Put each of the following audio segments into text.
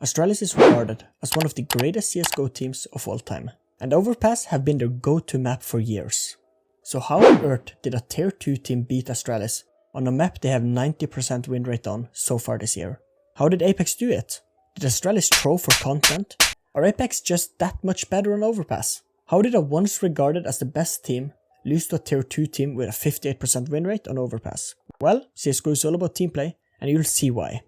Astralis is regarded as one of the greatest CSGO teams of all time, and Overpass have been their go-to map for years. So how on earth did a tier 2 team beat Astralis on a map they have 90% win rate on so far this year? How did Apeks do it? Did Astralis throw for content? Are Apeks just that much better on Overpass? How did a once regarded as the best team lose to a tier 2 team with a 58% win rate on Overpass? Well, CSGO is all about team play, and you'll see why.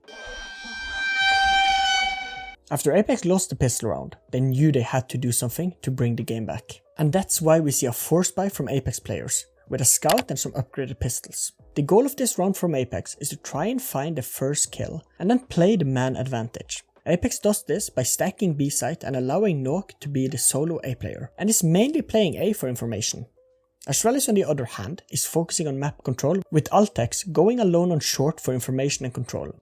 After Apeks lost the pistol round, they knew they had to do something to bring the game back. And that's why we see a force buy from Apeks players, with a scout and some upgraded pistols. The goal of this round from Apeks is to try and find the first kill, and then play the man advantage. Apeks does this by stacking B site and allowing Nok to be the solo A player, and is mainly playing A for information. Astralis on the other hand is focusing on map control, with Apeks going alone on short for information and control.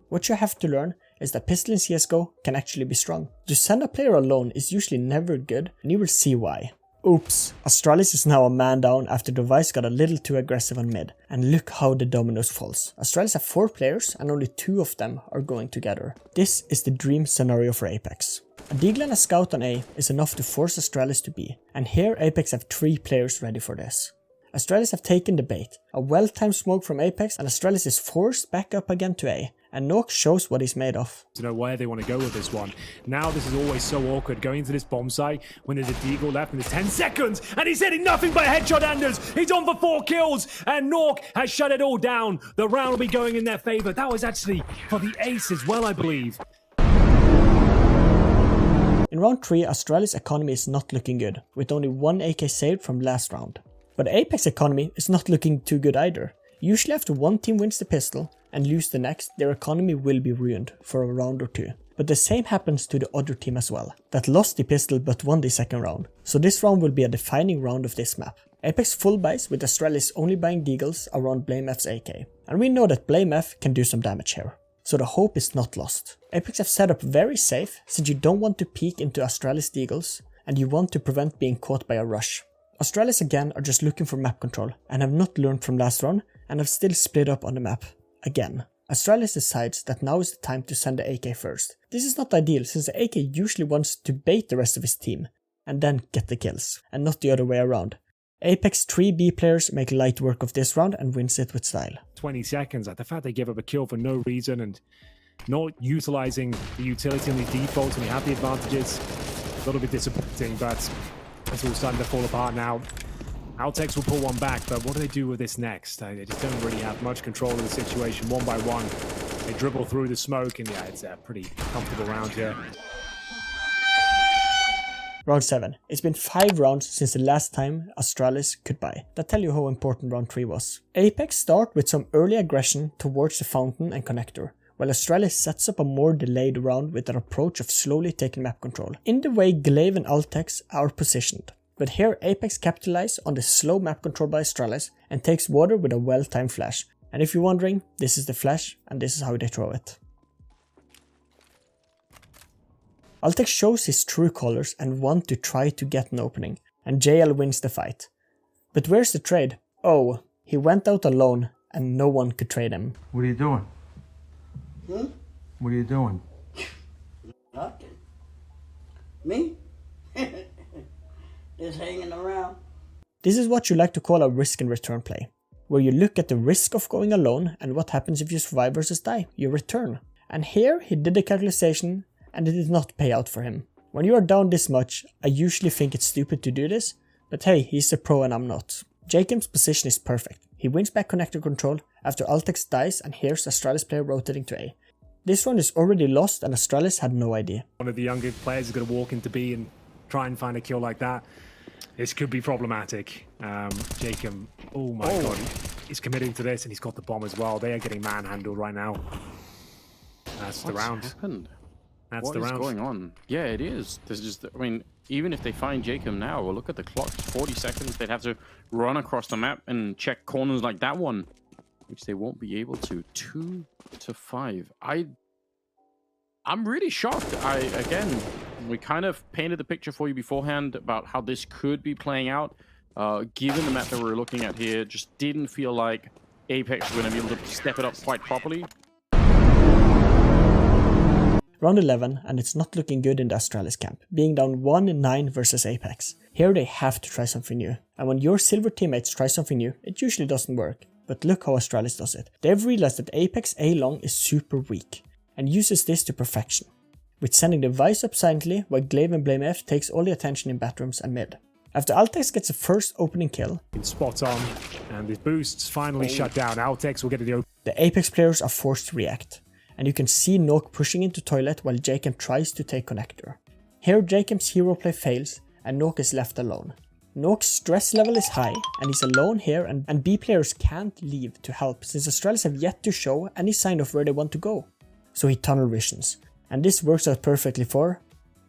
What you have to learn is that pistol in CSGO can actually be strong. To send a player alone is usually never good, and you will see why. Oops, Astralis is now a man down after the Vice got a little too aggressive on mid, and look how the dominoes falls. Astralis have 4 players and only 2 of them are going together. This is the dream scenario for Apeks. A deagle and a scout on A is enough to force Astralis to B, and here Apeks have 3 players ready for this. Astralis have taken the bait, a well-timed smoke from Apeks, and Astralis is forced back up again to A, and Nok shows what he's made of. To know where they want to go with this one. Now this is always so awkward going into this bomb site when there's a deagle left and there's 10 seconds and he's hitting nothing but headshot Anders. He's on for 4 kills and Nok has shut it all down. The round will be going in their favor. That was actually for the ace as well, I believe. In round 3, Astralis' economy is not looking good, with only 1 AK saved from last round. But Apeks' economy is not looking too good either. Usually after one team wins the pistol and lose the next, their economy will be ruined for a round or 2. But the same happens to the other team as well, that lost the pistol but won the second round. So this round will be a defining round of this map. Apeks full buys with Astralis only buying deagles around BlameF's AK. And we know that BlameF can do some damage here. So the hope is not lost. Apeks have set up very safe, since you don't want to peek into Astralis deagles, and you want to prevent being caught by a rush. Astralis again are just looking for map control, and have not learned from last round, and have still split up on the map. Again, Astralis decides that now is the time to send the AK first. This is not ideal, since the AK usually wants to bait the rest of his team, and then get the kills, and not the other way around. Apeks 3 B players make light work of this round and wins it with style. 20 seconds, like the fact they give up a kill for no reason and not utilizing the utility on these defaults when you have the advantages, a little bit disappointing, but it's all starting to fall apart now. Apeks will pull one back, but what do they do with this next? They just don't really have much control of the situation. 1 by 1, they dribble through the smoke, and yeah, it's a pretty comfortable round here. Round 7. It's been 5 rounds since the last time Astralis could buy. That tell you how important round 3 was. Apeks start with some early aggression towards the fountain and connector, while Astralis sets up a more delayed round with their approach of slowly taking map control, in the way Glaive and Apeks are positioned. But here Apeks capitalize on the slow map control by Astralis and takes water with a well-timed flash. And if you're wondering, this is the flash and this is how they throw it. Apeks shows his true colors and want to try to get an opening, and JL wins the fight. But where's the trade? Oh, he went out alone and no one could trade him. What are you doing? Hmm? What are you doing? Nothing. Me? Just hanging around. This is what you like to call a risk and return play, where you look at the risk of going alone and what happens if you survive versus die, you return. And here he did the calculation and it did not pay out for him. When you are down this much, I usually think it's stupid to do this, but hey, he's a pro and I'm not. Jacob's position is perfect. He wins back connector control after Apeks dies and hears Astralis player rotating to A. This round is already lost and Astralis had no idea. One of the younger players is going to walk into B and try and find a kill like that. This could be problematic. Jacob, oh my god, he's committing to this and he's got the bomb as well. They are getting manhandled right now. That's the round. Happened? That's what the round. What is going on? Yeah, it is. There's just, I mean, even if they find Jacob now, well, look at the clock, 40 seconds. They'd have to run across the map and check corners like that one, which they won't be able to. 2 to 5. I'm really shocked. Again, we kind of painted the picture for you beforehand about how this could be playing out. Given the map that we're looking at here, just didn't feel like Apeks are going to be able to step it up quite properly. Round 11, and it's not looking good in the Astralis camp, being down 1-9 versus Apeks. Here they have to try something new, and when your silver teammates try something new, it usually doesn't work. But look how Astralis does it. They've realized that Apeks A long is super weak, and uses this to perfection, with sending the Vice up silently while Glaive and BlameF takes all the attention in bathrooms and mid. After Altex gets the first opening kill, Spot on, and his boosts finally shut down. Altex will get the open. the Apeks players are forced to react, and you can see Nok pushing into toilet while Jacob tries to take connector. Here Jacob's hero play fails, and Nok is left alone. Nok's stress level is high, and he's alone here, and B players can't leave to help since Astralis have yet to show any sign of where they want to go. So he tunnel visions, and this works out perfectly for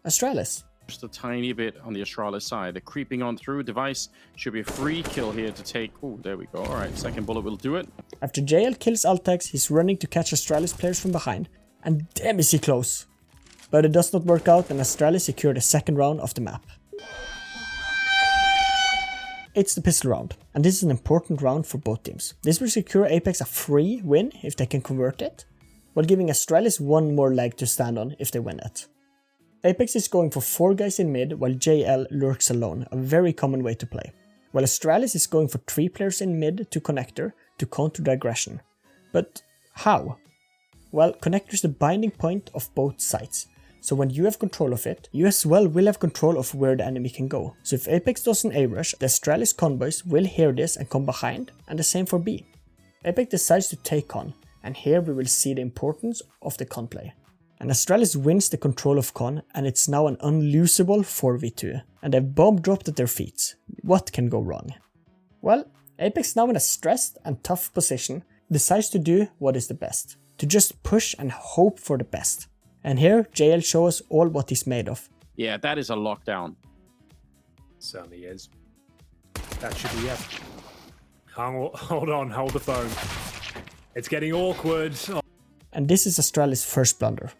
Astralis. Just a tiny bit on the Astralis side. They're creeping on through. Device should be a free kill here to take. Oh, there we go. All right, second bullet will do it. After JL kills Altex, he's running to catch Astralis players from behind, and damn is he close. But it does not work out, and Astralis secure the second round of the map. It's the pistol round, and this is an important round for both teams. This will secure Apeks a free win if they can convert it, while giving Astralis one more leg to stand on if they win it. Apeks is going for 4 guys in mid while JL lurks alone, a very common way to play. While Astralis is going for 3 players in mid to connector to counter the aggression. But how? Well, connector is the binding point of both sides, so when you have control of it, you as well will have control of where the enemy can go. So if Apeks does an A-rush, the Astralis convoys will hear this and come behind, and the same for B. Apeks decides to take con, and here we will see the importance of the con play. And Astralis wins the control of con, and it's now an unlosable 4v2, and they've bomb dropped at their feet. What can go wrong? Well, Apeks, now in a stressed and tough position, decides to do what is the best, to just push and hope for the best. And here JL shows us all what he's made of. Yeah, that is a lockdown. Certainly is. That should be it. Hold on, hold the phone. It's getting awkward. And this is Astralis' first blunder.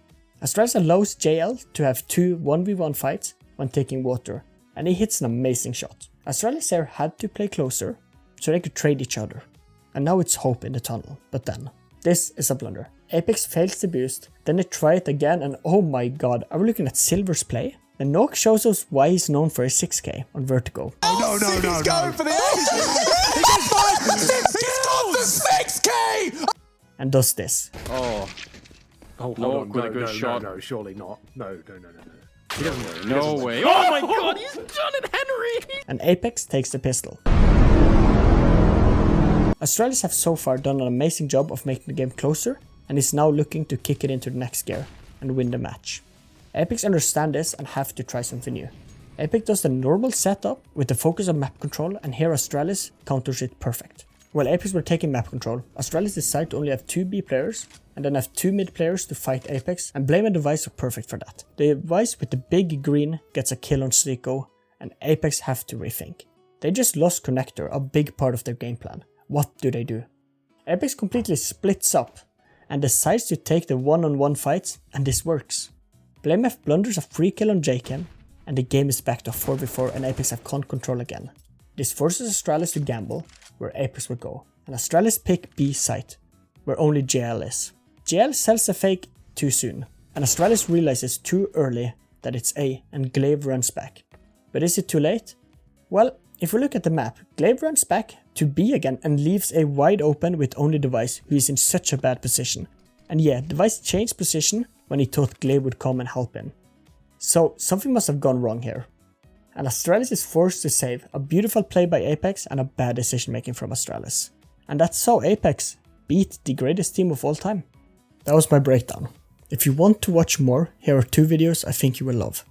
Astralis allows JL to have 2 1v1 fights when taking water, and he hits an amazing shot. Astralis here had to play closer, so they could trade each other. And now it's hope in the tunnel, but then. This is a blunder. Apeks fails the boost, then they try it again, and oh my god, are we looking at Silver's play? And Nok shows us why he's known for his 6k on Vertigo. No, he's going for the ace! He's got the 6k! And does this. Oh, hold No, on. with a good shot. No, surely not. No. No way. Oh my god, he's done it, Henry! And Apeks takes the pistol. Astralis have so far done an amazing job of making the game closer, and is now looking to kick it into the next gear and win the match. Apeks understand this and have to try something new. Apeks does the normal setup with the focus on map control, and here Astralis counters it perfect. While Apeks were taking map control, Astralis decided to only have 2 B players and then have 2 mid players to fight Apeks, and Blame and Device are perfect for that. The Device with the big green gets a kill on Slico, and Apeks have to rethink. They just lost connector, a big part of their game plan. What do they do? Apeks completely splits up and decides to take the one-on-one fights, and this works. BlameF blunders a free kill on Jaken, and the game is back to 4v4 and Apeks have con control again. This forces Astralis to gamble where Apeks will go, and Astralis pick B site, where only JL is. JL sells a fake too soon, and Astralis realizes too early that it's A, and Glaive runs back. But is it too late? Well, if we look at the map, Glaive runs back to B again and leaves A wide open with only Device, who is in such a bad position. And yeah, Device changed position when he thought Glaive would come and help him. So something must have gone wrong here. And Astralis is forced to save, a beautiful play by Apeks and a bad decision making from Astralis. And that's how Apeks beat the greatest team of all time. That was my breakdown. If you want to watch more, here are 2 videos I think you will love.